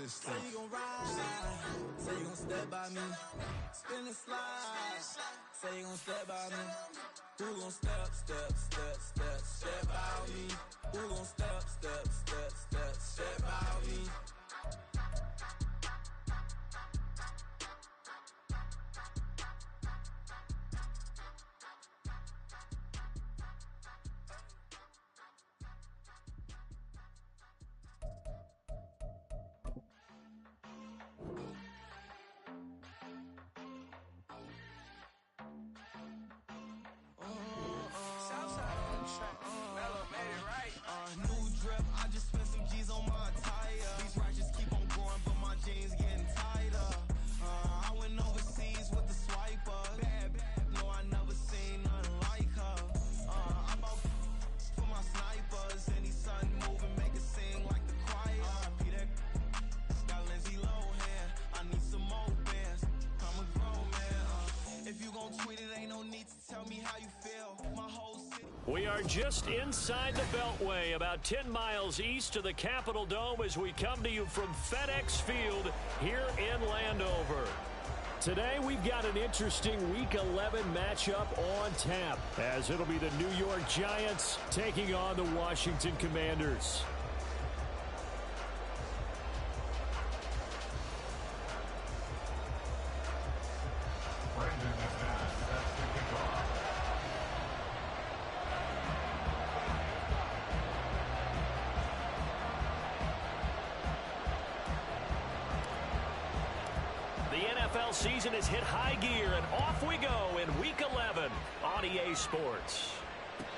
Say you gon' ride, say you gon' step by me. Spin and slide, say you gon' step by me. Who gon' step by me? Who gon' step by me? New drip, I just spent some G's on my attire. These ratchets keep on going, but my jeans getting tighter. I went overseas with the swiper. Bad, no, I never seen nothing like her. I bought for my snipers. Any sun moving, make it sing like the choir. Peter got Lindsay Lohan. I need some more bands. I'm a grown man. If you gon' tweet it, ain't no need to tell me how you feel. My whole city. We are just inside the Beltway, about 10 miles east of the Capitol Dome as we come to you from FedEx Field here in Landover. Today we've got an interesting Week 11 matchup on tap, as it'll be the New York Giants taking on the Washington Commanders. Season has hit high gear, and off we go in Week 11 on EA Sports.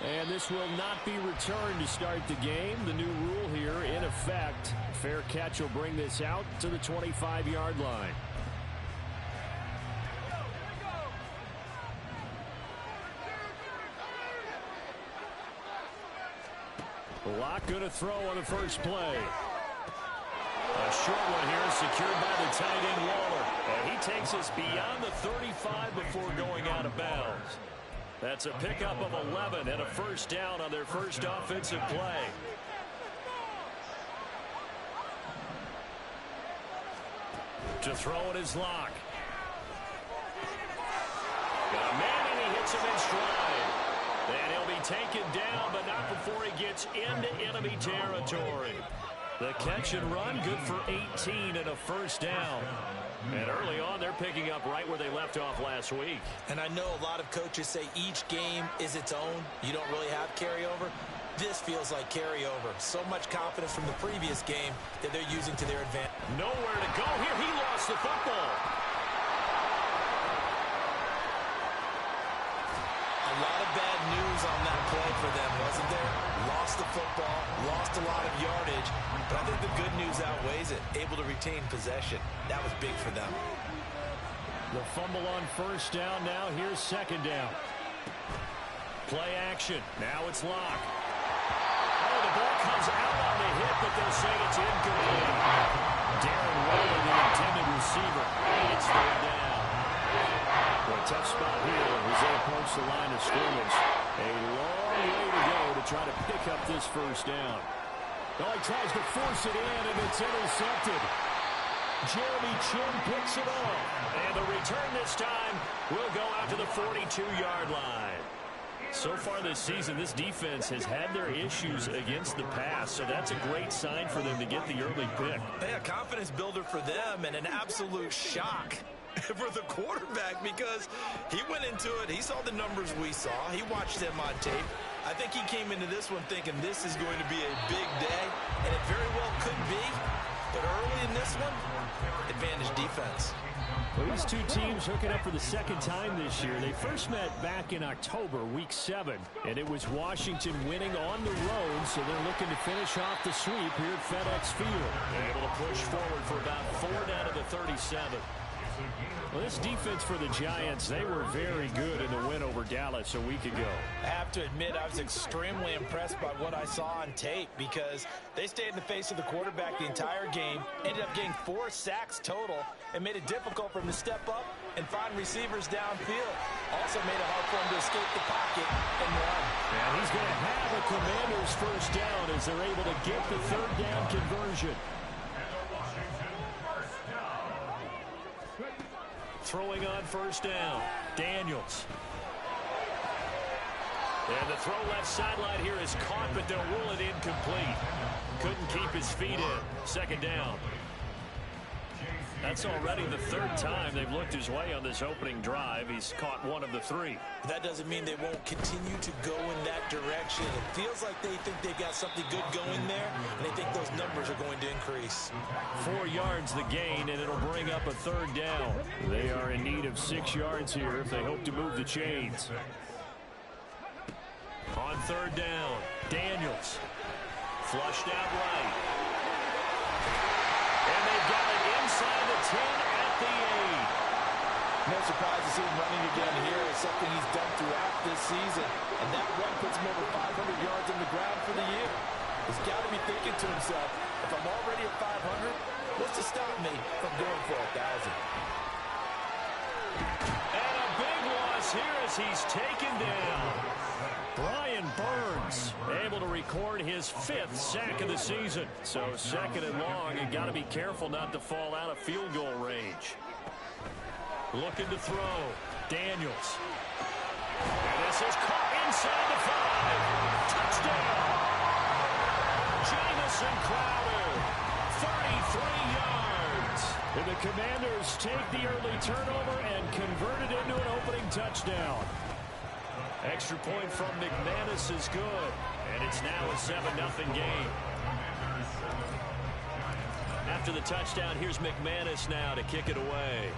And this will not be returned to start the game. The new rule here in effect. Fair catch will bring this out to the 25-yard line. Locke going to throw on the first play. A short one here, secured by the tight end Waller. And he takes us beyond the 35 before going out of bounds. That's a pickup of 11 and a first down on their first offensive play. To throw it is Locke. Got a man and he hits him in stride. And he'll be taken down, but not before he gets into enemy territory. The catch and run, good for 18 and a first down. And early on, they're picking up right where they left off last week. And I know a lot of coaches say each game is its own. You don't really have carryover. This feels like carryover. So much confidence from the previous game that they're using to their advantage. Nowhere to go here. He lost the football. A lot of bad news on that play for them, wasn't there? Lost the football, lost a lot of yardage, but I think the good news outweighs it. Able to retain possession. That was big for them. The fumble on first down. Now here's second down. Play action. Now it's Locke. Oh, the ball comes out on the hit, but they'll say it's incomplete. Darren Waller, the intended receiver. It's third down. A tough spot here as they approach the line of scrimmage. A long way to go to try to pick up this first down. Oh, he tries to force it in, and it's intercepted. Jeremy Chin picks it off. And the return this time will go out to the 42-yard line. So far this season, this defense has had their issues against the pass, so that's a great sign for them to get the early pick. Yeah, a confidence builder for them and an absolute shock for the quarterback because he went into it. He saw the numbers we saw. He watched them on tape. I think he came into this one thinking this is going to be a big day, and it very well could be. But early in this one, advantage defense. Well, these two teams hooking up for the second time this year. They first met back in October, Week 7, and it was Washington winning on the road, so they're looking to finish off the sweep here at FedEx Field. They're able to push forward for about 4 down to the 37. Well, this defense for the Giants, they were very good in the win over Dallas a week ago. I have to admit, I was extremely impressed by what I saw on tape because they stayed in the face of the quarterback the entire game, ended up getting 4 sacks total, and made it difficult for him to step up and find receivers downfield. Also made it hard for him to escape the pocket and run. And he's going to have a Commandos first down as they're able to get the third down conversion. throwing on first down. Daniels. And the throw left sideline here is caught, but they'll rule it incomplete. Couldn't keep his feet in. Second down. That's already the third time they've looked his way on this opening drive. He's caught one of the three. That doesn't mean they won't continue to go in that direction. It feels like they think they've got something good going there, and they think those numbers are going to increase. 4 yards the gain, and it'll bring up a third down. They are in need of 6 yards here if they hope to move the chains. On third down, Daniels. Flushed out right. And they've got it inside the 10 at the 8. No surprise to see him running again here. It's something he's done throughout this season. And that run puts him over 500 yards on the ground for the year. He's got to be thinking to himself, if I'm already at 500, what's to stop me from going for 1,000? And a big loss here as he's taken down. Brian Burns able to record his 5th sack of the season. So second and long, you got to be careful not to fall out of field goal range. Looking to throw. Daniels. And this is caught inside the 5. Touchdown. Jamison Crowder. 33 yards. And the Commanders take the early turnover and convert it into an opening touchdown. Extra point from McManus is good, and it's now a 7-0 game. After the touchdown, here's McManus now to kick it away.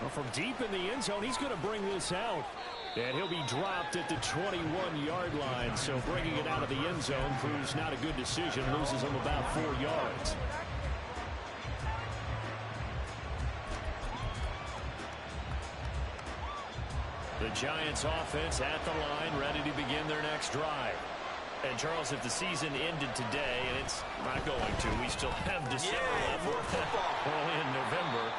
Well, from deep in the end zone, he's going to bring this out. And he'll be dropped at the 21-yard line, so bringing it out of the end zone proves not a good decision. Loses him about 4 yards. The Giants offense at the line, ready to begin their next drive. And, Charles, if the season ended today, and it's not going to, we still have December left. We're only in November.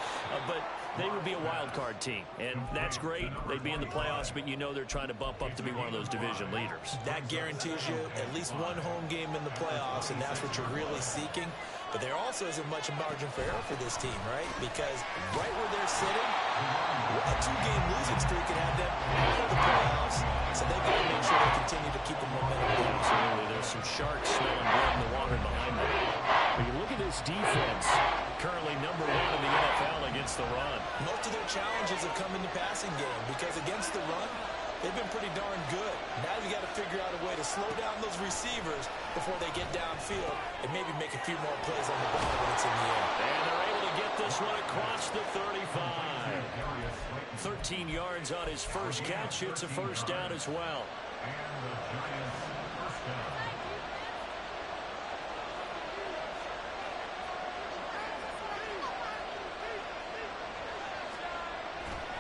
But they would be a wild card team, and that's great. They'd be in the playoffs, but you know they're trying to bump up to be one of those division leaders. That guarantees you at least one home game in the playoffs, and that's what you're really seeking. But there also isn't much margin for error for this team, right? Because right where they're sitting, a 2-game losing streak could have them out of the playoffs. So they've got to make sure they continue to keep the momentum going. Absolutely. There's some sharks smelling blood in the water behind them. But you look at this defense, currently number 1 in the NFL against the run. Most of their challenges have come in the passing game because against the run, they've been pretty darn good. Now you got to figure out a way to slow down those receivers before they get downfield and maybe make a few more plays on the ball when it's in the air. And they're able to get this one across the 35. 13 yards on his first catch. It's a first down as well.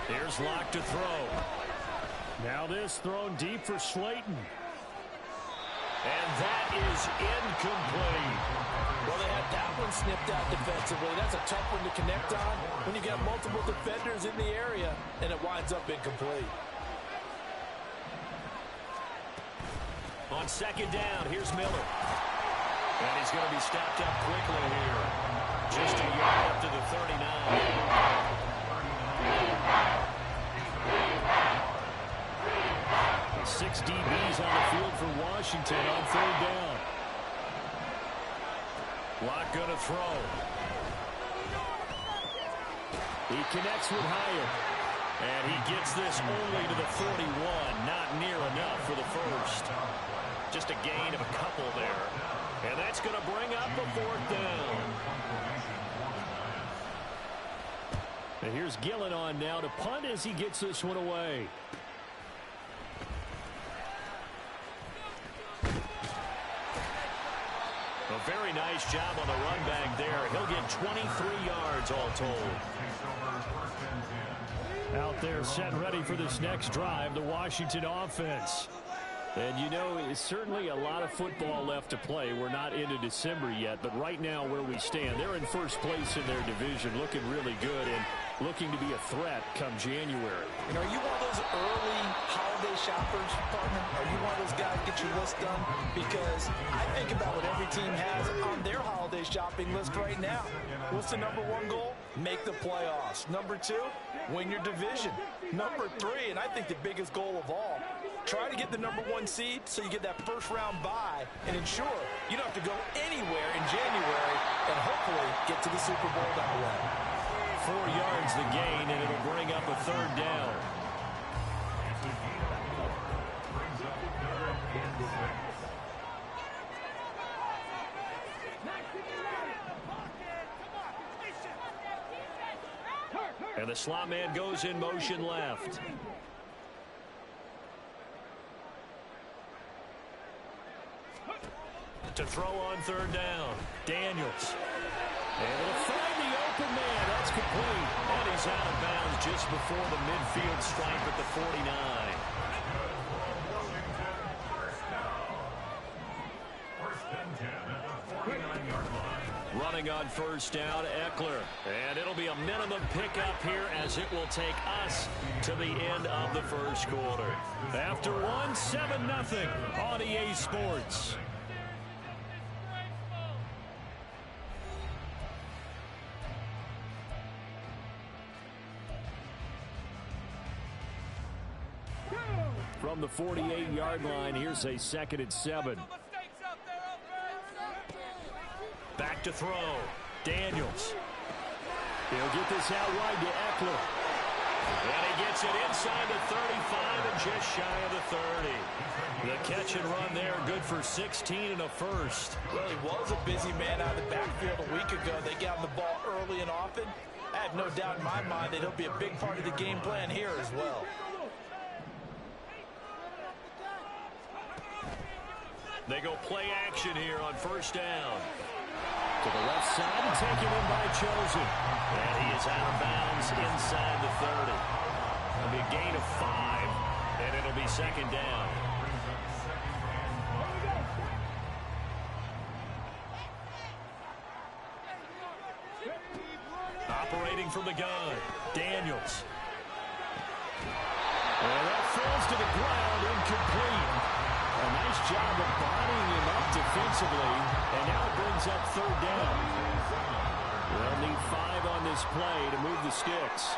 Here's Locke to throw. Now this thrown deep for Slayton. And that is incomplete. Well, they had that one snipped out defensively. That's a tough one to connect on when you got multiple defenders in the area, and it winds up incomplete. On second down, here's Miller. And he's going to be stopped up quickly here. Just a yard up to the 39. 6 DBs on the field for Washington on third down. Locke going to throw. He connects with Hyatt. And he gets this only to the 41. Not near enough for the first. Just a gain of a couple there. And that's going to bring up a fourth down. And here's Gillen on now to punt as he gets this one away. A very nice job on the run back there. He'll get 23 yards all told. Out there set ready for this next drive, the Washington offense. And you know, it's certainly a lot of football left to play. We're not into December yet, but right now where we stand, they're in first place in their division, looking really good and looking to be a threat come January. You know, are you one of those early holiday shoppers, partner? Are you one of those guys get your list done? Because I think about what every team has on their holiday shopping list right now. What's the number one goal? Make the playoffs. Number two, win your division. Number three, and I think the biggest goal of all, try to get the number one seed so you get that first round bye and ensure you don't have to go anywhere in January and hopefully get to the Super Bowl that way. 4 yards the gain, and it'll bring up a third down. And the slot man goes in motion left. To throw on third down, Daniels. And it'll find the open man. That's complete. And he's out of bounds just before the midfield stripe at the 49. Running on first down, Eckler. And it'll be a minimum pickup here as it will take us to the end of the first quarter. After one, 7-0 on EA Sports. From the 48-yard line, here's a 2nd and 7. Back to throw. Daniels. He'll get this out wide to Eckler. And he gets it inside the 35 and just shy of the 30. The catch and run there, good for 16 and a first. Well, he was a busy man out of the backfield a week ago. They got him the ball early and often. I have no doubt in my mind that he'll be a big part of the game plan here as well. They go play action here on first down. To the left side and taken in by Chosen. And he is out of bounds inside the 30. It'll be a gain of 5, and it'll be 2nd down. Operating from the gun, Daniels. And that falls to the ground, incomplete. A nice job of bodying him up defensively, and now it brings up third down. They'll need 5 on this play to move the sticks.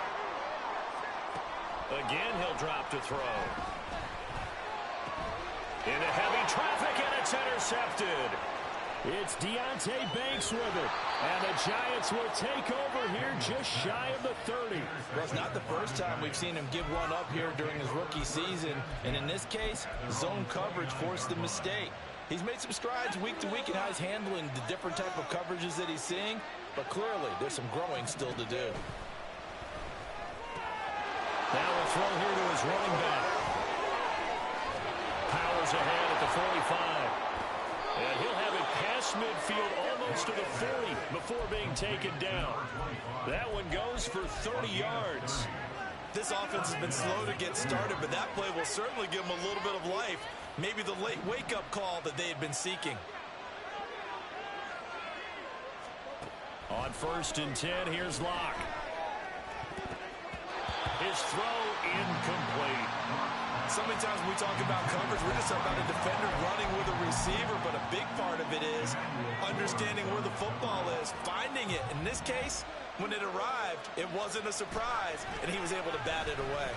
Again, he'll drop to throw. Into heavy traffic, and it's intercepted. It's Deonte Banks with it, and the Giants will take over here just shy of the 30. Well, it's not the first time we've seen him give one up here during his rookie season, and in this case, zone coverage forced the mistake. He's made some strides week to week in how he's handling the different type of coverages that he's seeing, but clearly there's some growing still to do. Now a throw here to his running back. Powers ahead at the 45. And he'll have it past midfield almost to the 40 before being taken down. That one goes for 30 yards. This offense has been slow to get started, but that play will certainly give them a little bit of life. Maybe the late wake-up call that they had been seeking. On 1st and 10, here's Locke. His throw incomplete. So many times when we talk about coverage, we're just about a defender running with a receiver, but a big part of it is understanding where the football is, finding it. In this case, when it arrived, it wasn't a surprise, and he was able to bat it away.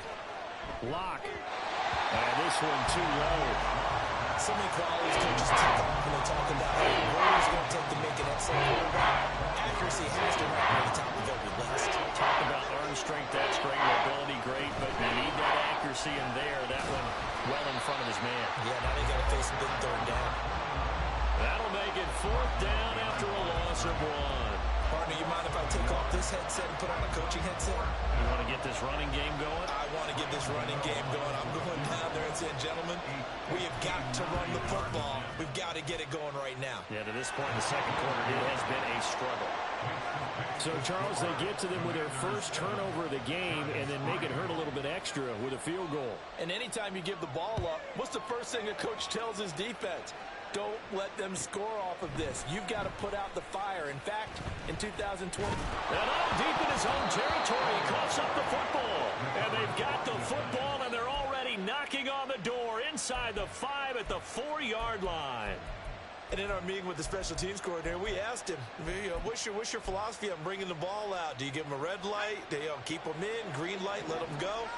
Locke. And this one too low. So many qualities coaches take off when they talk about what it's going to take to make an excellent quarterback. Accuracy has to rank near the top of every list. Talk about arm strength, that's great. Mobility, great, but you need that accuracy in there. That one well in front of his man. Yeah, now they got to face a big third down. That'll make it 4th down after a loss of 1. Partner, you mind if I take off this headset and put on a coaching headset. You want to get this running game going? I want to get this running game going. I'm going down there and saying, gentlemen, we have got to run the football. We've got to get it going right now. Yeah, to this point in the second quarter, it has been a struggle. So, Charles, they get to them with their first turnover of the game and then make it hurt a little bit extra with a field goal. And anytime you give the ball up, what's the first thing a coach tells his defense? Don't let them score off of this. You've got to put out the fire. In fact, in 2020... And all deep in his own territory, he coughs up the football. And they've got the football, and they're already knocking on the door inside the 5 at the 4-yard line. And in our meeting with the special teams coordinator, we asked him, what's your philosophy on bringing the ball out? Do you give them a red light? Do you keep them in? Green light, let them go?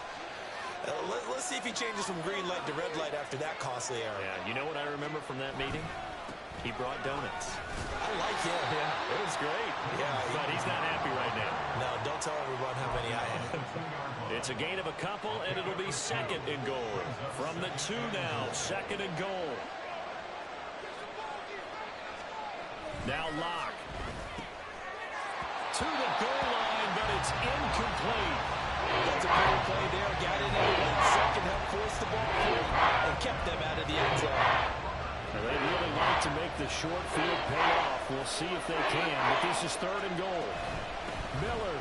Let's see if he changes from green light to red light after that costly error. Yeah, you know what I remember from that meeting? He brought donuts. I like him. Yeah, it was great. Yeah, but he's not happy right now. No, don't tell everyone how many I had. It's a gain of a couple, and it'll be second and goal. From the 2 now, second and goal. Now Locke. To the goal line, but it's incomplete. That's a great play there. Got in there. Second help forced the ball through and kept them out of the end zone. They'd really like to make the short field pay off. We'll see if they can, but this is third and goal. Miller.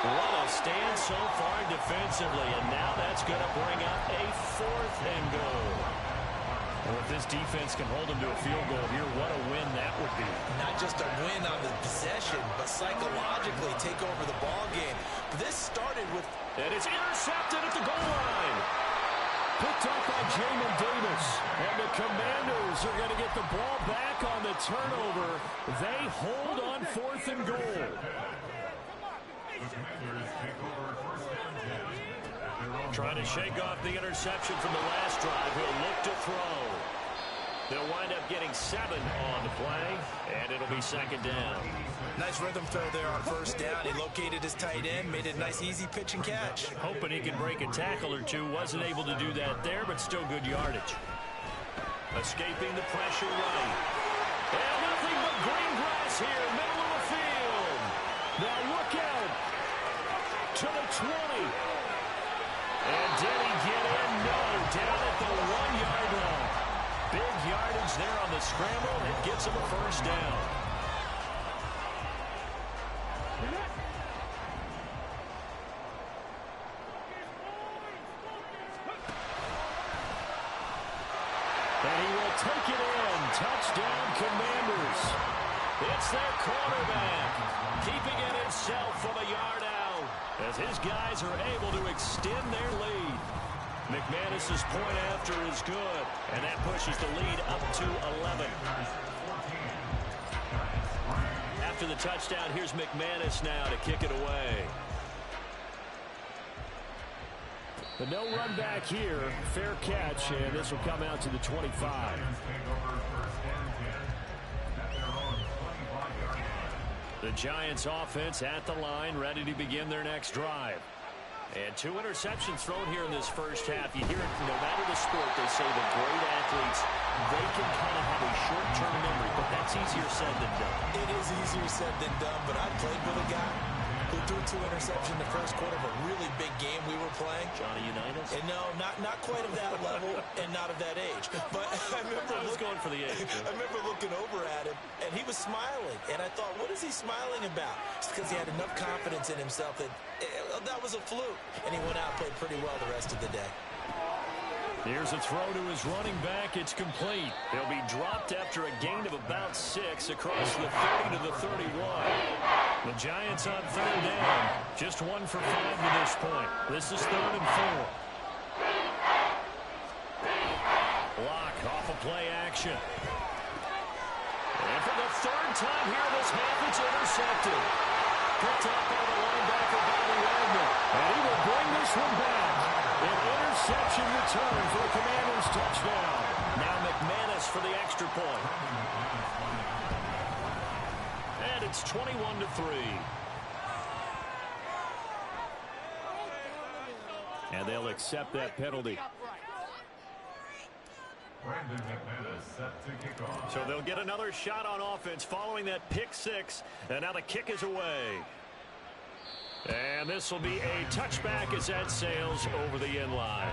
What a stand so far defensively, and now that's going to bring up a fourth and goal. Well, if this defense can hold them to a field goal here, what a win that would be. Not just a win on the possession, but psychologically take over the ball game. This started with... And it's intercepted at the goal line. Picked up by Jamin Davis. And the Commandos are going to get the ball back on the turnover. They hold on fourth and goal. Trying to shake off the interception from the last drive. He'll look to throw. They'll wind up getting 7 on the play, and it'll be second down. Nice rhythm throw there on first down. He located his tight end, made it a nice, easy pitch and catch. Hoping he can break a tackle or two. Wasn't able to do that there, but still good yardage. Escaping the pressure right. And nothing but green grass here, middle of the field. Now look out to the 20. And did he get in? No, down at the 1-yard line. Big yardage there on the scramble. It gets him a first down. And he will take it in. Touchdown, Commanders. It's their quarterback, keeping it himself from a yard out, as his guys are able to extend their lead. McManus's point after is good, and that pushes the lead up to 11. After the touchdown, here's McManus now to kick it away. But no run back here. Fair catch, and this will come out to the 25. The Giants offense at the line, ready to begin their next drive. And 2 interceptions thrown here in this first half. You hear it, no matter the sport, they say the great athletes, they can kind of have a short-term memory, but that's easier said than done. It is easier said than done, but I played with a guy who threw 2 interceptions in the first quarter of a really big game we were playing. Johnny Unitas? And no, not quite of that level and not of that age. But I was going for the age. I remember looking over at him, and he was smiling. And I thought, what is he smiling about? It's because he had enough confidence in himself that that was a fluke. And he went out and played pretty well the rest of the day. Here's a throw to his running back. It's complete. He'll be dropped after a gain of about 6 across the 30 to the 31. The Giants on third down. Just 1 for 5 to this point. This is 3rd and 4. Block off a play action. And for the 3rd time here this half, it's intercepted. Picked up by the linebacker, Bobby Wagner. And he will bring this one back. An interception return for the Commanders' touchdown. Now McManus for the extra point. And it's 21-3. And they'll accept that penalty. So they'll get another shot on offense following that pick six. And now the kick is away. And this will be a touchback as that sails over the end line.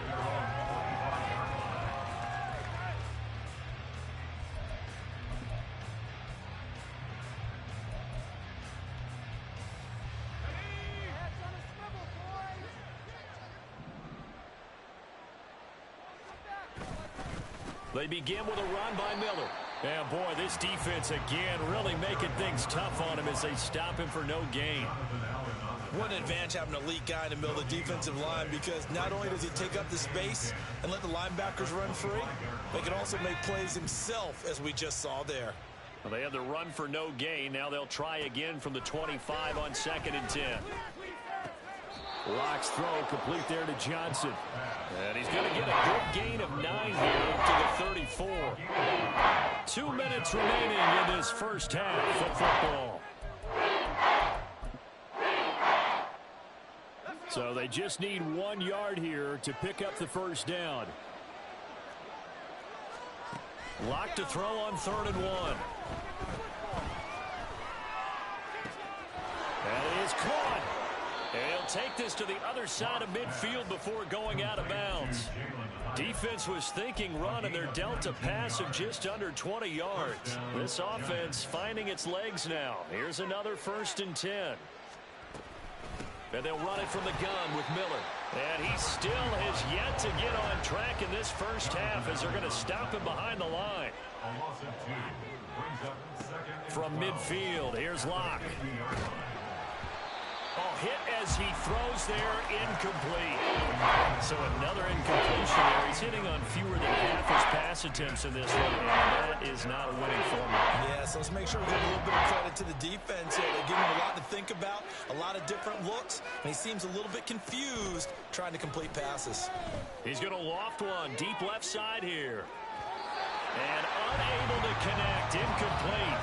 They begin with a run by Miller. And boy, this defense again really making things tough on him as they stop him for no gain. What an advantage having an elite guy in the middle of the defensive line, because not only does he take up the space and let the linebackers run free, but he can also make plays himself, as we just saw there. Well, they had the run for no gain. Now they'll try again from the 25 on 2nd and 10. Locke's throw complete there to Johnson. And he's going to get a good gain of 9 here to the 34. 2 minutes remaining in this first half of football. So they just need 1 yard here to pick up the first down. Locke to throw on 3rd and 1. And it is caught. And he'll take this to the other side of midfield before going out of bounds. Defense was thinking run, and they're dealt a pass of just under 20 yards. This offense finding its legs now. Here's another 1st and 10. And they'll run it from the gun with Miller. And he still has yet to get on track in this first half as they're going to stop him behind the line. From midfield, here's Locke. Oh, hit as he throws there, incomplete. So another incompletion there. He's hitting on fewer than half his pass attempts in this one, and that is not a winning formula. Yeah, so let's make sure we give a little bit of credit to the defense here. They're giving him a lot to think about, a lot of different looks, and he seems a little bit confused trying to complete passes. He's going to loft one, deep left side here. And unable to connect, incomplete.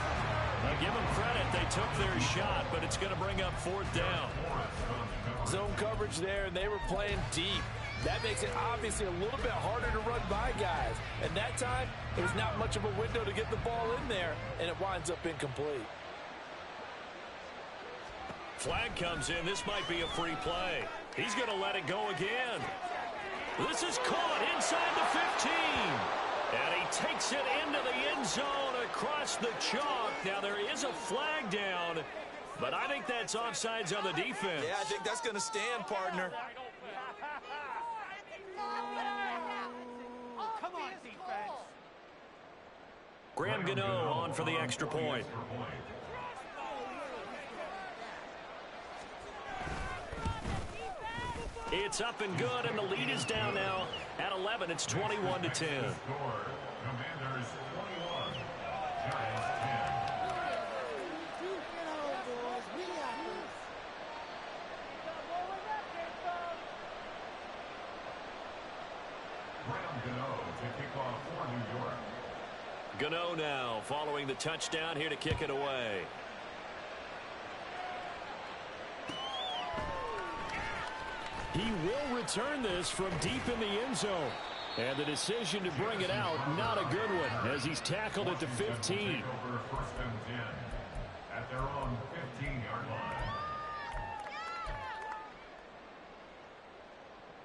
Now give them credit, they took their shot, but it's going to bring up 4th down. Zone coverage there, and they were playing deep. That makes it obviously a little bit harder to run by guys. And that time, there's not much of a window to get the ball in there, and it winds up incomplete. Flag comes in. This might be a free play. He's going to let it go again. This is caught inside the 15. And he takes it into the end zone across the chalk. Now there is a flag down, but I think that's offsides on the defense. Yeah, I think that's going to stand, partner. Come on, defense. Graham Gano on for the extra point. It's up and good, and the lead is down now at 11. It's 21-10. Commandos 21, Giants 10. Graham Gano to kick off for New York. Gano now following the touchdown here to kick it away. He will return this from deep in the end zone. And the decision to bring it out, not a good one, as he's tackled at the 15. Over 1st and 10 at their own 15-yard line.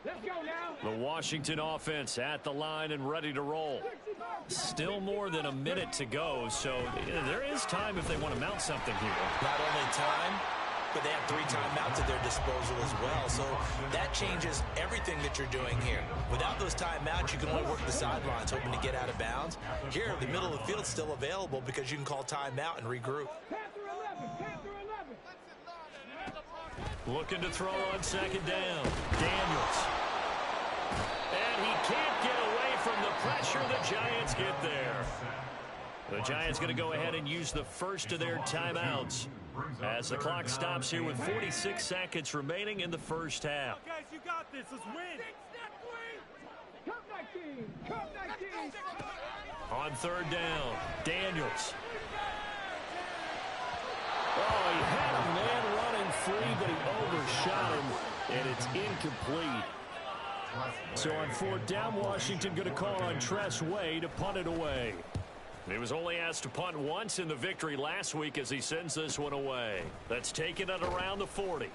Let's go now. The Washington offense at the line and ready to roll. Still more than a minute to go, so there is time if they want to mount something here. Not only time, but they have 3 timeouts at their disposal as well. So that changes everything that you're doing here. Without those timeouts, you can only work the sidelines, hoping to get out of bounds. Here, the middle of the field's still available because you can call timeout and regroup. Looking to throw on 2nd down. Daniels. And he can't get away from the pressure. The Giants get there. The Giants going to go ahead and use the first of their timeouts as the clock stops here with 46 seconds remaining in the first half. Guys, you got this. Let's win. On 3rd down, Daniels. Oh, he had a man running free, but he overshot him, and it's incomplete. So on fourth down, Washington going to call on Tress Way to punt it away. He was only asked to punt once in the victory last week as he sends this one away. That's taken at around the 40.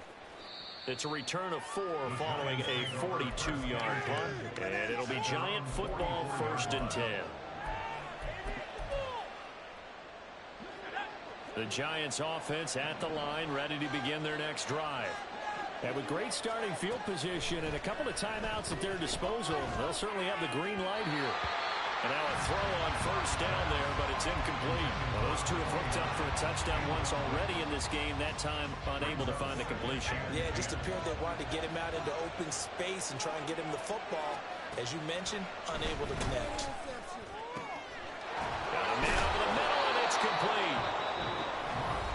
It's a return of 4 following a 42-yard punt. And it'll be Giant football, 1st and 10. The Giants offense at the line, ready to begin their next drive. And with great starting field position and a couple of timeouts at their disposal, they'll certainly have the green light here. And now a throw on 1st down there, but it's incomplete. Well, those two have hooked up for a touchdown once already in this game, that time unable to find the completion. Yeah, it just appeared they wanted to get him out into open space and try and get him the football. As you mentioned, unable to connect. Got a man over the middle, and it's complete.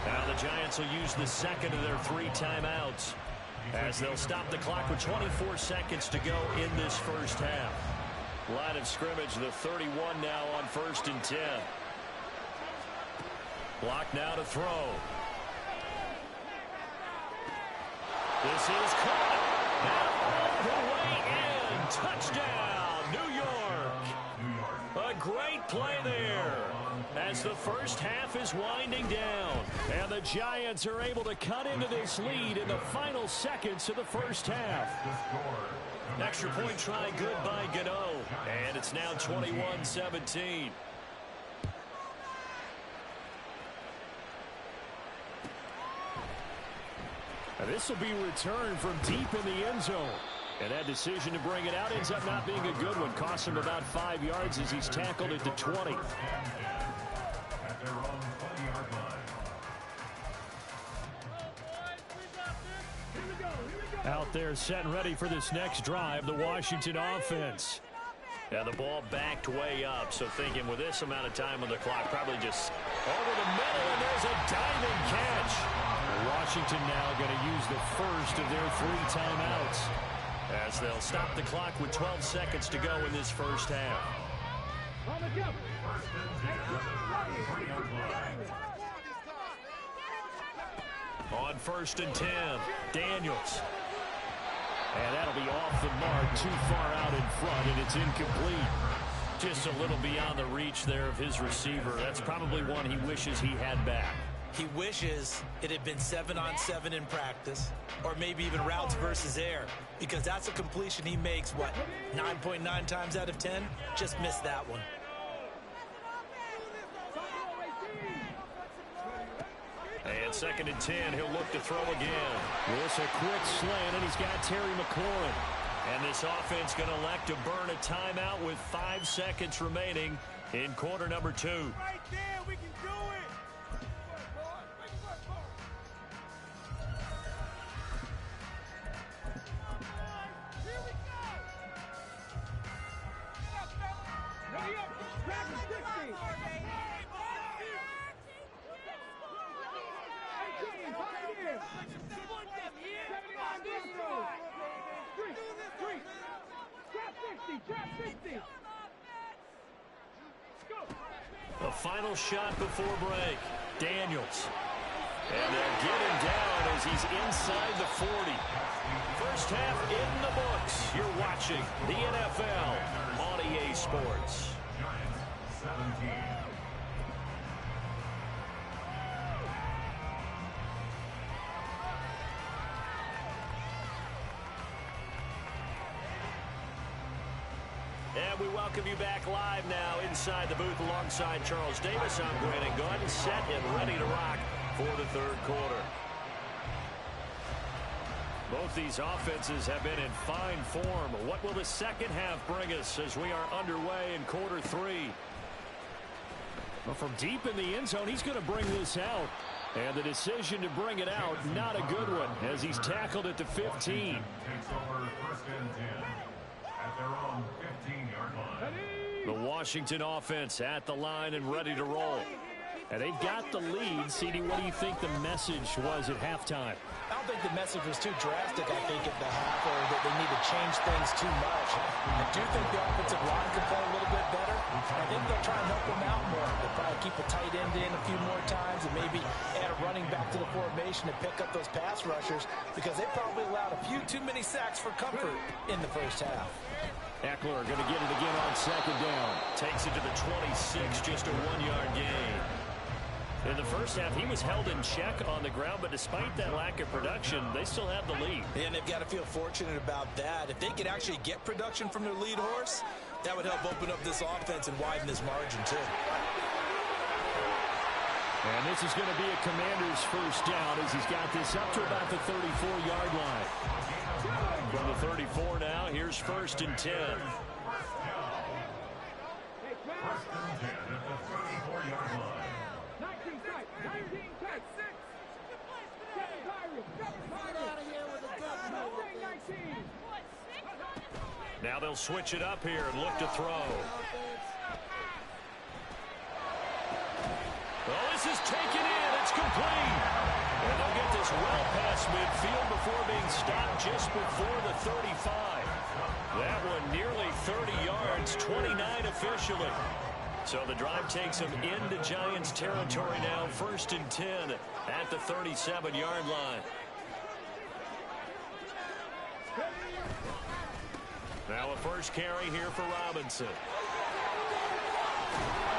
Now the Giants will use the second of their 3 timeouts as they'll stop the clock with 24 seconds to go in this first half. Line of scrimmage, the 31 now on 1st and 10. Block now to throw. This is caught. Now all the way in. Touchdown, New York. A great play there as the first half is winding down. And the Giants are able to cut into this lead in the final seconds of the first half. Extra point try good by Gano. And it's now 21-17. This will be returned from deep in the end zone. And that decision to bring it out ends up not being a good one. Costs him about 5 yards as he's tackled at the 20. Out there set and ready for this next drive, the Washington offense. Now the ball backed way up, so thinking with this amount of time on the clock, probably just over the middle, and there's a diving catch. Washington now going to use the first of their 3 timeouts as they'll stop the clock with 12 seconds to go in this first half. On 1st and 10, Daniels. And that'll be off the mark, too far out in front, and it's incomplete. Just a little beyond the reach there of his receiver. That's probably one he wishes he had back. He wishes it had been 7-on-7 in practice, or maybe even routes versus air, because that's a completion he makes, 9.9 times out of 10? Just missed that one. And 2nd and 10, he'll look to throw again. This a quick slant, and he's got Terry McLaurin. And this offense going to elect to burn a timeout with 5 seconds remaining in quarter number 2. Right there, we can do it. Here we go. Ready up. Grab him, 60. The final shot before break. Daniels. And they'll get him down as he's inside the 40. First half in the books. You're watching the NFL on EA Sports. Giants 17. And we welcome you back live now inside the booth alongside Charles Davis. I'm Brandon Gordon, set and ready to rock for the 3rd quarter. Both these offenses have been in fine form. What will the second half bring us as we are underway in quarter 3? Well, from deep in the end zone, he's going to bring this out. And the decision to bring it out, not a good one, as he's tackled at the 15. Takes over 1st and 10 at their own 15-yard line. The Washington offense at the line and ready to roll. And they've got the lead. CD, what do you think the message was at halftime? I don't think the message was too drastic, I think, at the half, or that they need to change things too much. I do think the offensive line could play a little bit better. I think they'll try and help them out more. They'll probably keep a tight end in a few more times and maybe add a running back to the formation to pick up those pass rushers because they probably allowed a few too many sacks for comfort in the first half. Eckler going to get it again on second down. Takes it to the 26, just a 1-yard gain. In the first half, he was held in check on the ground, but despite that lack of production, they still have the lead. And they've got to feel fortunate about that. If they could actually get production from their lead horse, that would help open up this offense and widen this margin, too. And this is going to be a Commander's first down as he's got this up to about the 34-yard line. From the 34 now, here's 1st and 10. First and 10 at the 34-yard line. 19 tight, 19 tight, 6. Now they'll switch it up here and look to throw. Well, this is taken in. It's complete. And they'll get this well past midfield before being stopped just before the 35. That one nearly 30 yards, 29 officially. So the drive takes them into Giants territory now, 1st and 10 at the 37-yard line. Now a first carry here for Robinson.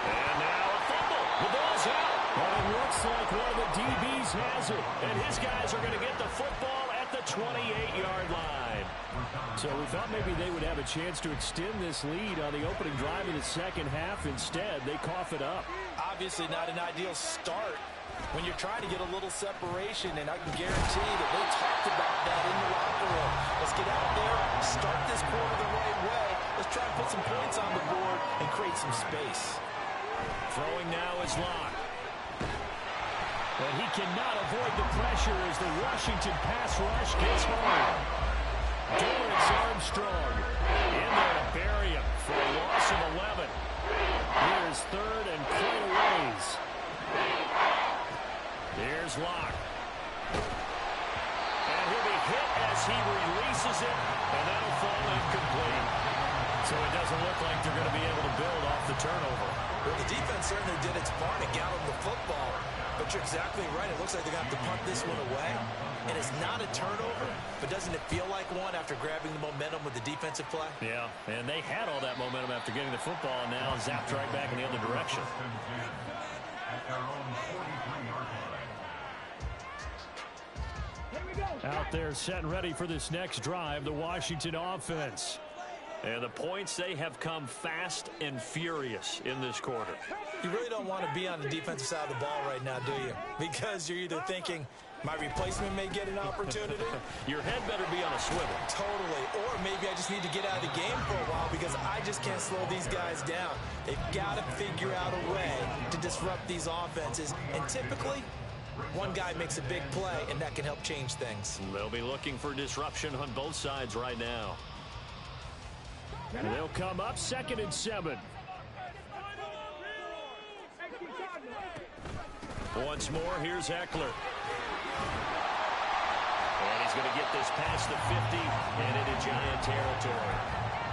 And now a fumble. The ball's out. But it looks like one of the DBs has it. And his guys are going to get the football at the 28-yard line. So we thought maybe they would have a chance to extend this lead on the opening drive of the second half. Instead, they cough it up. Obviously not an ideal start when you're trying to get a little separation, and I can guarantee that they talked about that in the locker room. Let's get out there, start this quarter the right way. Let's try and put some points on the board and create some space. Throwing now is Locke. And he cannot avoid the pressure as the Washington pass rush gets home. Dorrance Armstrong in there to bury him for a loss of 11. Here's 3rd and quite a ways. Here's Locke. And he'll be hit as he releases it, and that'll fall incomplete. So it doesn't look like they're going to be able to build off the turnover. Well, the defense certainly did its part to gallop the football. But you're exactly right. It looks like they're going to have to punt this one away. And it's not a turnover, but doesn't it feel like one after grabbing the momentum with the defensive play? Yeah, and they had all that momentum after getting the football, and now zapped right back in the other direction. At their own 43-yard line. Out there set and ready for this next drive, the Washington offense. And the points, they have come fast and furious in this quarter. You really don't want to be on the defensive side of the ball right now, do you? Because you're either thinking, my replacement may get an opportunity. Your head better be on a swivel. Totally. Or maybe I just need to get out of the game for a while because I just can't slow these guys down. They've got to figure out a way to disrupt these offenses. And typically, one guy makes a big play, and that can help change things. They'll be looking for disruption on both sides right now. And they'll come up 2nd and 7. Once more, here's Eckler. And he's going to get this past the 50 and into Giant territory.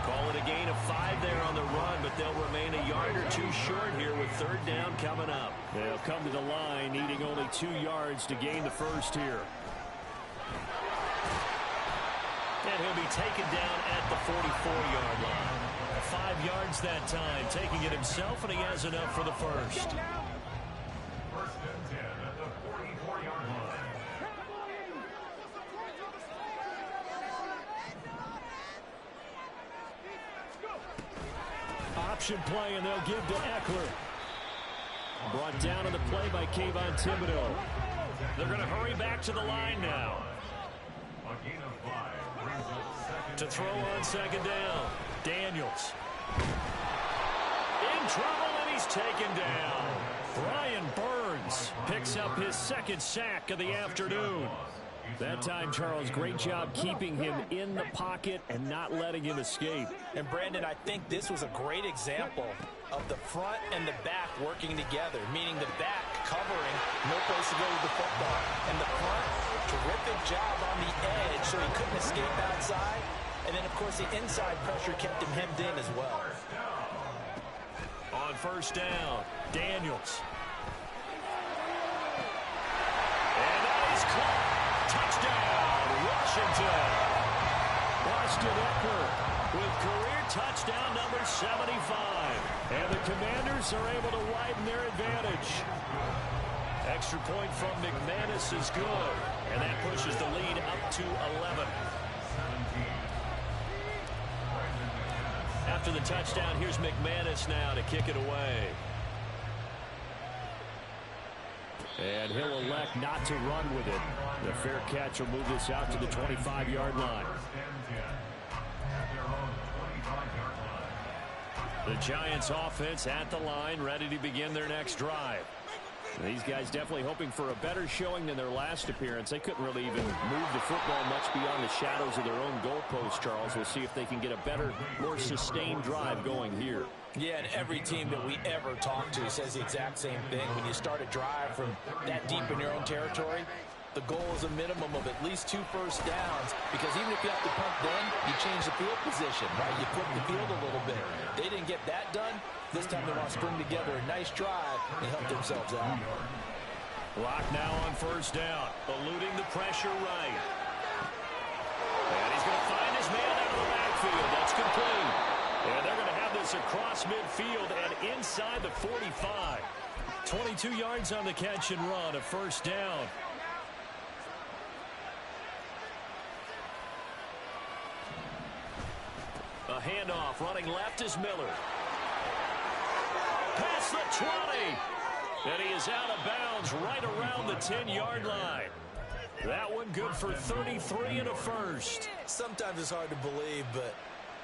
Call it a gain of 5 there on the run, but they'll remain a yard or 2 short here with 3rd down coming up. They'll come to the line needing only 2 yards to gain the first here. And he'll be taken down at the 44-yard line. 5 yards that time, taking it himself, and he has enough for the first. 1st and 10 at the 44-yard line. Option play, and they'll give to Eckler. Brought down on the play by Kayvon Thibodeau. They're going to hurry back to the line now. A gain of 5 brings up 2nd To throw on 2nd down. Daniels. In trouble, and he's taken down. Brian Burns picks up his 2nd sack of the afternoon. That time, Charles, great job keeping him in the pocket and not letting him escape. And, Brandon, I think this was a great example of the front and the back working together, meaning the back covering, no place to go with the football. And the front, terrific job on the edge so he couldn't escape outside. And then, of course, the inside pressure kept him hemmed in as well. On on first down. Daniels. And that is caught. Touchdown, Washington. Austin Eckler with career touchdown number 75. And the Commanders are able to widen their advantage. Extra point from McManus is good. And that pushes the lead up to 11. After the touchdown, here's McManus now to kick it away. And he'll elect not to run with it. The fair catch will move this out to the 25-yard line. The Giants offense at the line, ready to begin their next drive. These guys definitely hoping for a better showing than their last appearance. They couldn't really even move the football much beyond the shadows of their own goalpost, Charles. We'll see if they can get a better, more sustained drive going here. Yeah, and every team that we ever talk to says the exact same thing. When you start a drive from that deep in your own territory, the goal is a minimum of at least 2 first downs, because even if you have to punt then, you change the field position, right? You flip the field a little bit. They didn't get that done. This time they want to string together a nice drive and help themselves out. Lock now on first down, eluding the pressure right. And he's going to find his man out of the backfield. That's complete. And they're going to have this across midfield and inside the 45. 22 yards on the catch and run, a first down. A handoff, running left is Miller. Past the 20. And he is out of bounds right around the 10-yard line. That one good for 33 and a first. Sometimes it's hard to believe, but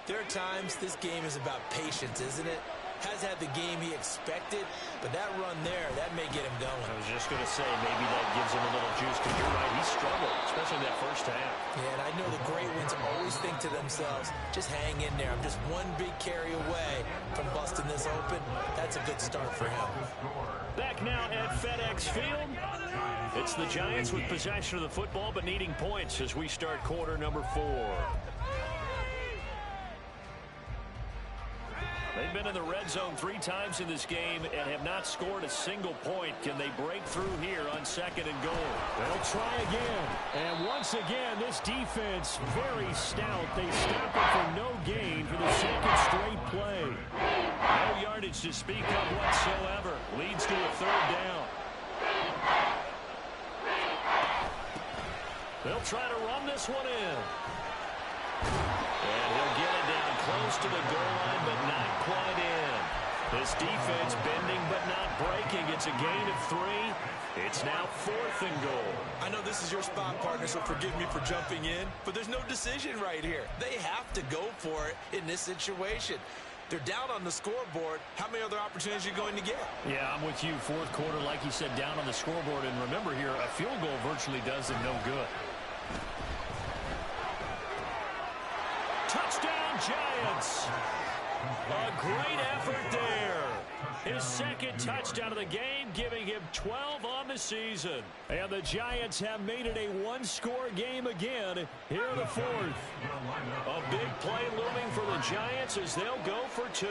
there are times this game is about patience, isn't it? Has had the game he expected, but that run there, that may get him going. I was just going to say, maybe that gives him a little juice, because you're right, he struggled, especially in that first half. Yeah, and I know the great ones always think to themselves, just hang in there. I'm just one big carry away from busting this open. That's a good start for him. Back now at FedEx Field. It's the Giants with possession of the football, but needing points as we start quarter number 4. They've been in the red zone 3 times in this game and have not scored a single point. Can they break through here on 2nd and goal? They'll try again. And once again, this defense very stout. They stop it for no gain for the 2nd straight play. No yardage to speak of whatsoever. Leads to a 3rd down. They'll try to run this one in. And he'll get it down close to the goal line, but not quite in. This defense bending but not breaking. It's a gain of 3. It's now 4th and goal. I know this is your spot, partner, so forgive me for jumping in, but there's no decision right here. They have to go for it in this situation. They're down on the scoreboard. How many other opportunities are you going to get? Yeah, I'm with you. 4th quarter, like you said, down on the scoreboard. And remember here, a field goal virtually does them no good. Touchdown, Giants. A great effort there. His 2nd touchdown of the game, giving him 12 on the season. And the Giants have made it a 1-score game again here in the 4th. A big play looming for the Giants as they'll go for 2.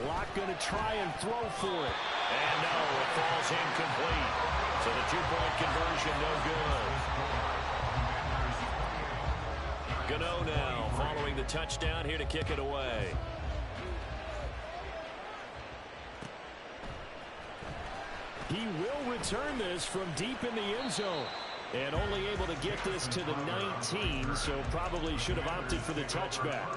Locke going to try and throw for it. And no, it falls incomplete. So the 2-point conversion no good. Gano now following the touchdown here to kick it away. He will return this from deep in the end zone. And only able to get this to the 19, so probably should have opted for the touchback.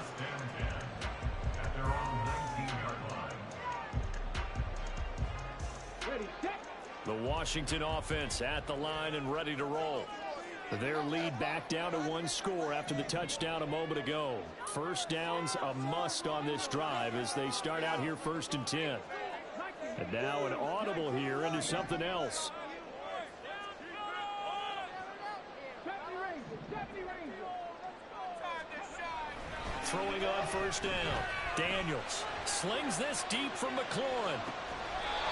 The Washington offense at the line and ready to roll. Their lead back down to 1 score after the touchdown a moment ago. First down's a must on this drive as they start out here 1st and 10. And now an audible here into something else. Throwing on first down. Daniels slings this deep from McLaurin.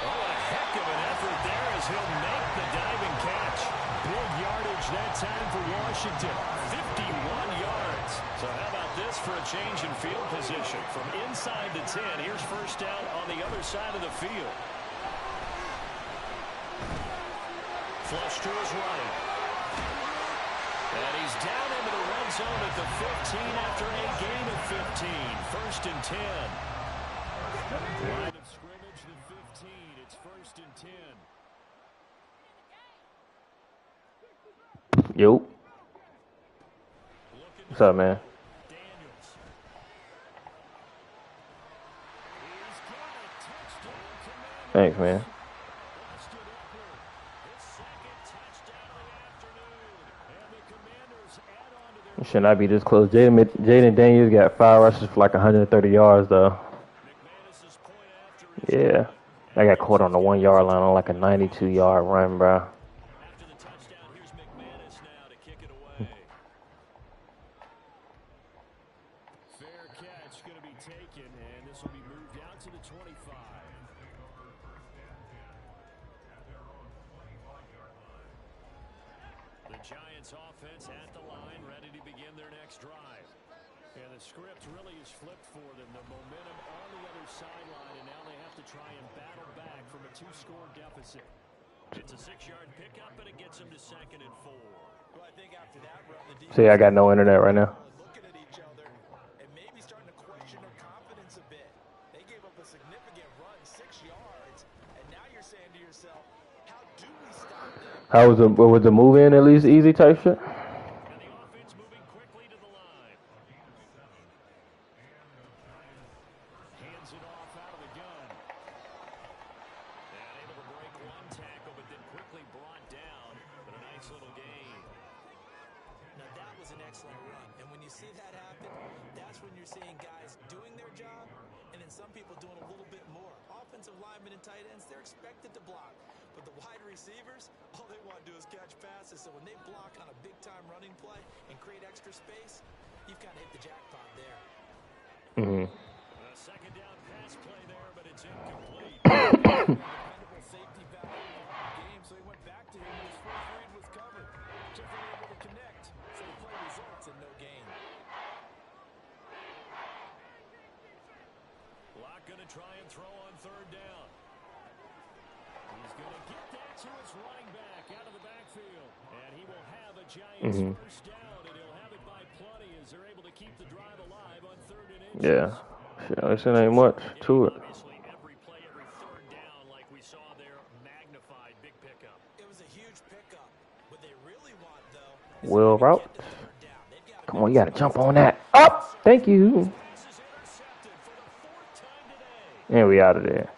Oh, a heck of an effort there as he'll make the diving catch. Big yardage that time for Washington. 51 yards. So how about up this for a change in field position. From inside the 10, here's first down on the other side of the field. Flush to his right. And he's down into the red zone at the 15 after a gain of 15. First and 10. Line of scrimmage, the 15. It's first and 10. Yo. What's up, man? Thanks, man. Should not be this close. Jaden Daniels got 5 rushes for like 130 yards, though. Yeah. I got caught on the 1 yard line on like a 92-yard run, bro. Giants offense at the line, ready to begin their next drive. And the script really is flipped for them. The momentum on the other sideline, and now they have to try and battle back from a 2-score deficit. It's a 6-yard pickup, and it gets them to 2nd and 4. Well, I think after that run, the defense See, I got no internet right now. looking at each other and maybe starting to question their confidence a bit. They gave up a significant run, 6 yards, and now you're saying to yourself, how do we stop them? How was the move in at least easy type shit? And the offense moving quickly to the line. Hands it off out of the gun. And able to break one tackle, but then quickly brought down. But a nice little gain. Now that was an excellent run, and when you see that happen, that's when you're seeing guys doing their job, and then some people doing a little bit more. Offensive linemen and tight ends, they're expected to block. But the wide receivers, all they want to do is catch passes. So when they block on a big-time running play and create extra space, you've kind of hit the jackpot there. A second down pass play there, but it's incomplete. Dependable safety valve in the game, so he went back to him when his first read was covered. Just unable to connect, so the play results in no gain. Locke going to try and throw on 3rd down. He's going to get that to his running back out of the backfield. And he will have a Giants first down, and he'll have it by plenty as they're able to keep the drive alive on 3rd and 8. Yeah. Shit, there ain't much to it. Obviously, every play, every 3rd down, like we saw there, magnified, big pickup. It was a huge pickup. What they really want, though, Will route. Come on, you gotta jump on that. Up! Thank you. And we out of there.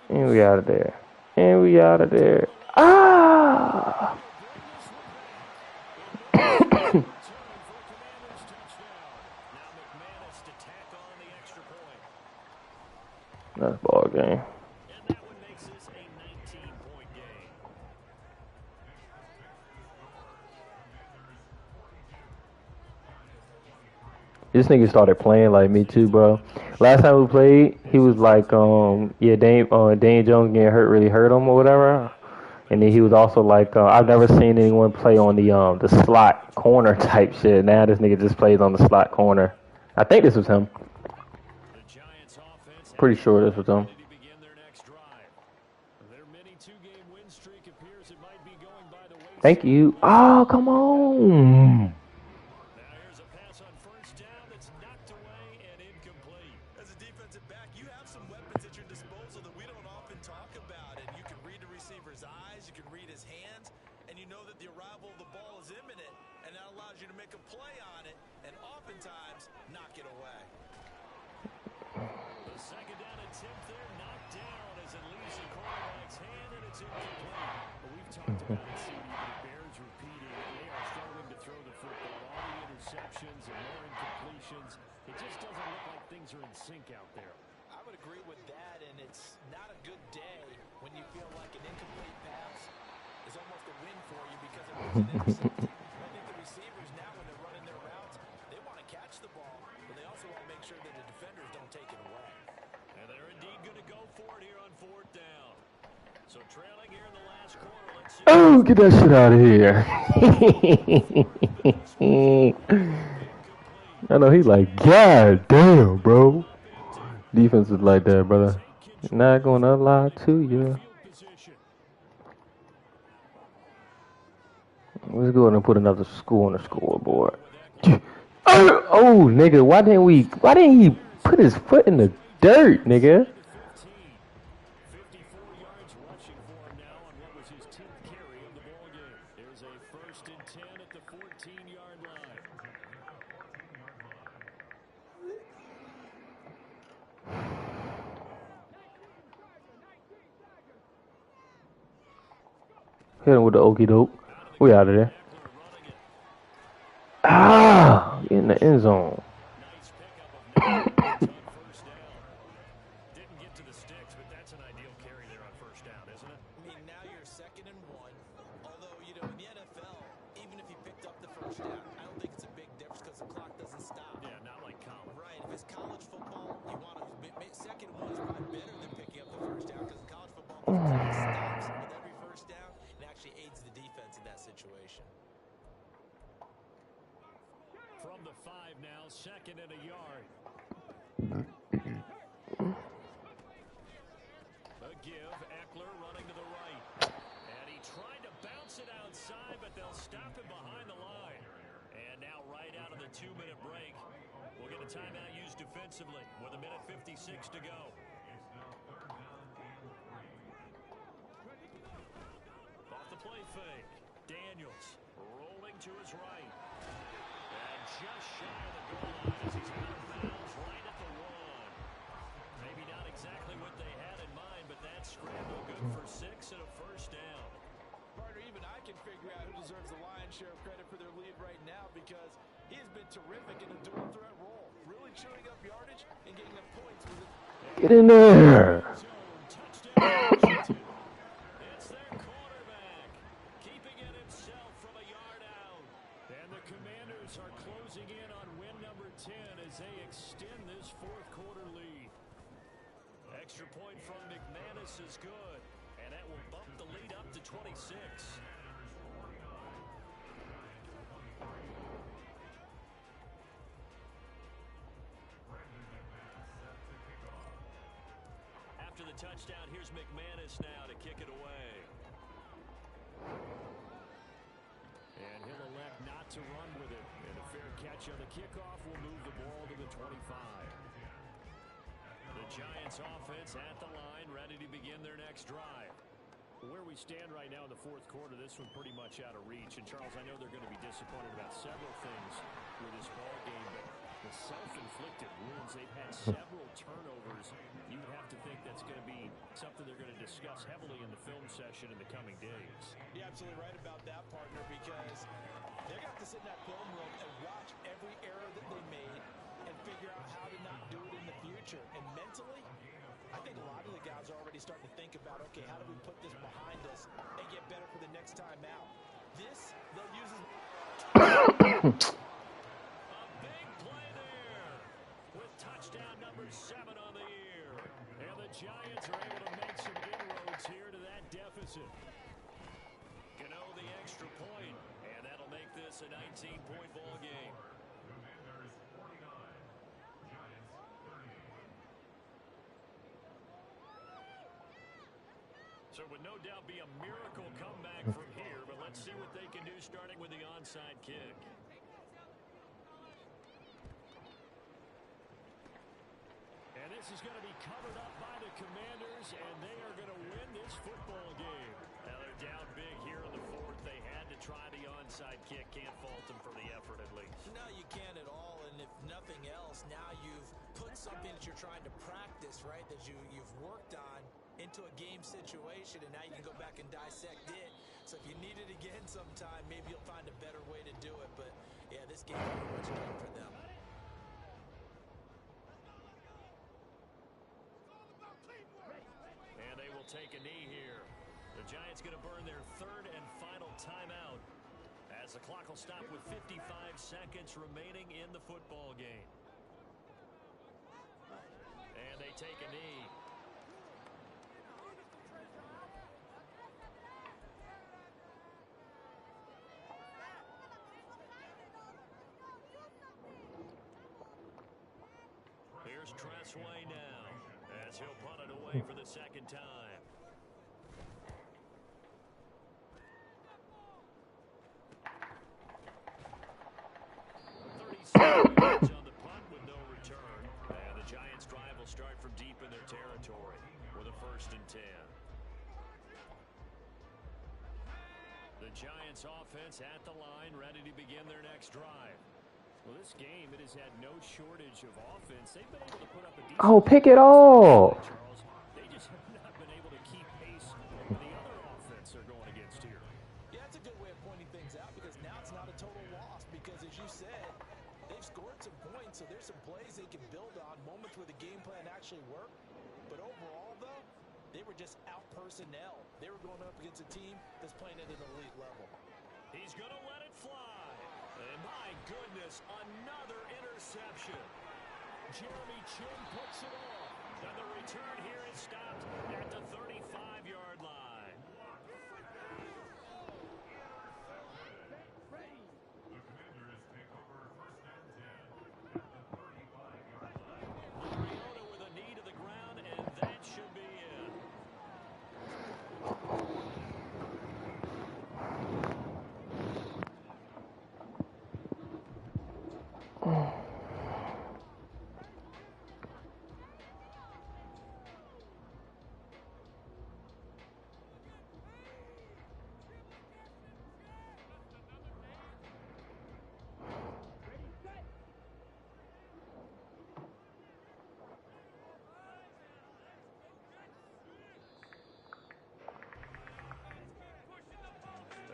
And we out of there. And we out of there. Ah! That's ball game. This nigga started playing like me too, bro. Last time we played, he was like, yeah, Dane Jones getting hurt really hurt him or whatever. And then he was also like, I've never seen anyone play on the slot corner type shit. Now this nigga just plays on the slot corner. I think this was him. Pretty sure this was him. Thank you. Oh, come on. Oh, get that shit out of here. I know he like, God damn, bro. Defense is like that, brother. Not gonna lie to you. Let's go ahead and put another score on the scoreboard. Oh, nigga, why didn't he put his foot in the dirt, nigga? 54 yards rushing for him now on what was his 10th carry of the ball game. There's a 1st and 10 at the 14-yard line. Hit him with the okie doke. We out of there. Ah, in the end zone. Nice pickup of 9 yards on 1st down. Didn't get to the sticks, but that's an ideal carry there on 1st down, isn't it? I mean, now you're 2nd and 1. Although, you know, in the NFL, even if he picked up the 1st down, I don't think it's a big difference because the clock doesn't stop. Yeah, not like college. Right. If it's college football, you want to 2nd and 1 is probably better than picking up the 1st down because in college football, the clock stops with every 1st down and actually aids the defense in that situation. From the 5 now, 2nd and a yard. A give, Eckler running to the right. And he tried to bounce it outside, but they'll stop him behind the line. And now right out of the 2-minute break, we'll get a timeout used defensively with 1:56 to go. Off the play fake. Daniels rolling to his right. And just shy of the goal line as he's out of bounds right at the 1. Maybe not exactly what they had in mind, but that scramble good for 6 and a 1st down. Partner, even I can figure out who deserves the lion's share of credit for their lead right now because he has been terrific in a dual threat role, really chewing up yardage and getting them points with it. Get in there. Touchdown. It's their quarterback, keeping it himself from a yard out. And the Commanders are closing in on win number 10 as they extend this 4th quarter lead. Extra point from McManus is good, and that will bump the lead up to 26. After the touchdown, here's McManus now to kick it away. And he'll elect not to run with it. And a fair catch on the kickoff will move the ball to the 25. The Giants offense at the line, ready to begin their next drive. Where we stand right now in the 4th quarter, this one's pretty much out of reach. And, Charles, I know they're going to be disappointed about several things with this ball game, but the self-inflicted wounds, they've had several turnovers. You would have to think that's going to be something they're going to discuss heavily in the film session in the coming days. You're absolutely right about that, partner, because they're going to have to sit in that film room and watch every error that they made and figure out how to not do it in the future. And mentally, I think a lot of the guys are already starting to think about, okay, how do we put this behind us and get better for the next time out? This, they'll use as... A big play there with touchdown number 7 on the year. And the Giants are able to make some inroads here to that deficit. Gano the extra point, and that'll make this a 19-point ball game. Commanders 49, Giants 38. So it would no doubt be a miracle comeback from here, but let's see what they can do starting with the onside kick. And this is going to be covered up by the Commanders, and they are going to win this football game. Now they're down big here in the 4th. They had to try the onside kick. Can't fault them for the effort, at least. No, you can't at all. And if nothing else, now you've put something that you're trying to practice, right, that you've worked on into a game situation, and now you can go back and dissect it. So if you need it again sometime, maybe you'll find a better way to do it. But, yeah, this game very much came for them. And they will take a knee here. The Giants going to burn their 3rd and final timeout as the clock will stop with 55 seconds remaining in the football game. And they take a knee. its way now as he'll punt it away for the second time. 37 yards on the punt with no return. And the Giants' drive will start from deep in their territory with a 1st and 10. The Giants' offense at the line, ready to begin their next drive. Well, this game, it has had no shortage of offense. They've been able to put up a decent... Oh, pick it off! Charles, they just have not been able to keep pace with the other offense they're going against here. Yeah, that's a good way of pointing things out because now it's not a total loss because, as you said, they've scored some points, so there's some plays they can build on, moments where the game plan actually worked. But overall, though, they were just out personnel. They were going up against a team that's playing at an elite level. He's going to let it fly. And my goodness, another interception. Jeremy Chin puts it off. And the return here is stopped at the 35-yard line. The Commanders take over 1st and 10 at the 35-yard line. Mariota with a knee to the ground, and that should be it.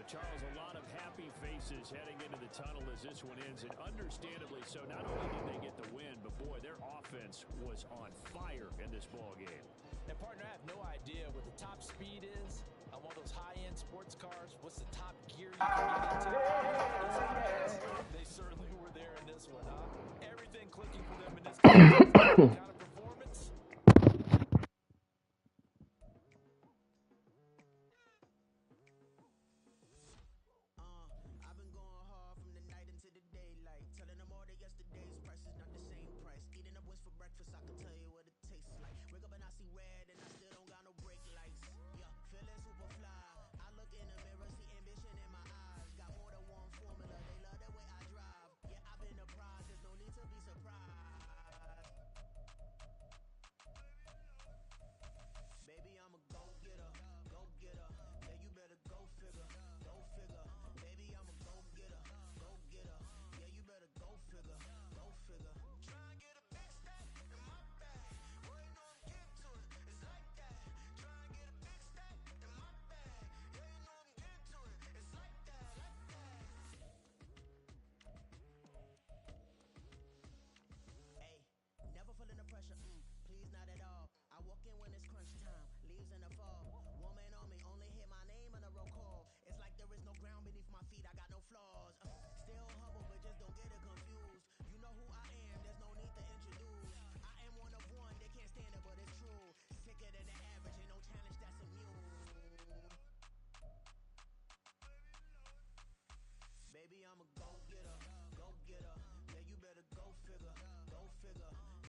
Charles, a lot of happy faces heading into the tunnel as this one ends, and understandably so. Not only did they get the win, but boy, their offense was on fire in this ball game. And partner, I have no idea what the top speed is on one of those high-end sports cars. What's the top gear you can get into? They certainly were there in this one, huh? Everything clicking for them in this game. Kind of performance. I've been going hard from the night into the daylight, telling them all that yesterday's price is not the same price. Eating up wings for breakfast, I can tell you what it tastes like. Wake up and I see red and I still don't got no brake lights. Yeah, feeling super fly. I look in the mirror, see ambition in my eyes. Got more than one formula, they love the way I drive. Yeah, I've been a prize, there's no need to be surprised. Baby, I'm a go-getter, go-getter. Yeah, you better go figure, go figure. Baby, I'm a go-getter, go-getter. Yeah, you better go figure, go figure. Try and get a big stack in my bag. Boy, you know I'm getting to it, it's like that. Try and get a big stack in my bag. Yeah, you know I'm getting to it, it's like that, like that. Hey, never feeling the pressure, please not at all. I walk in when it's crunch time, leaves in the fall. Woman on me, only hit my name on a roll call. It's like there is no ground beneath my feet, I got no flaws. Still humble, but just don't get it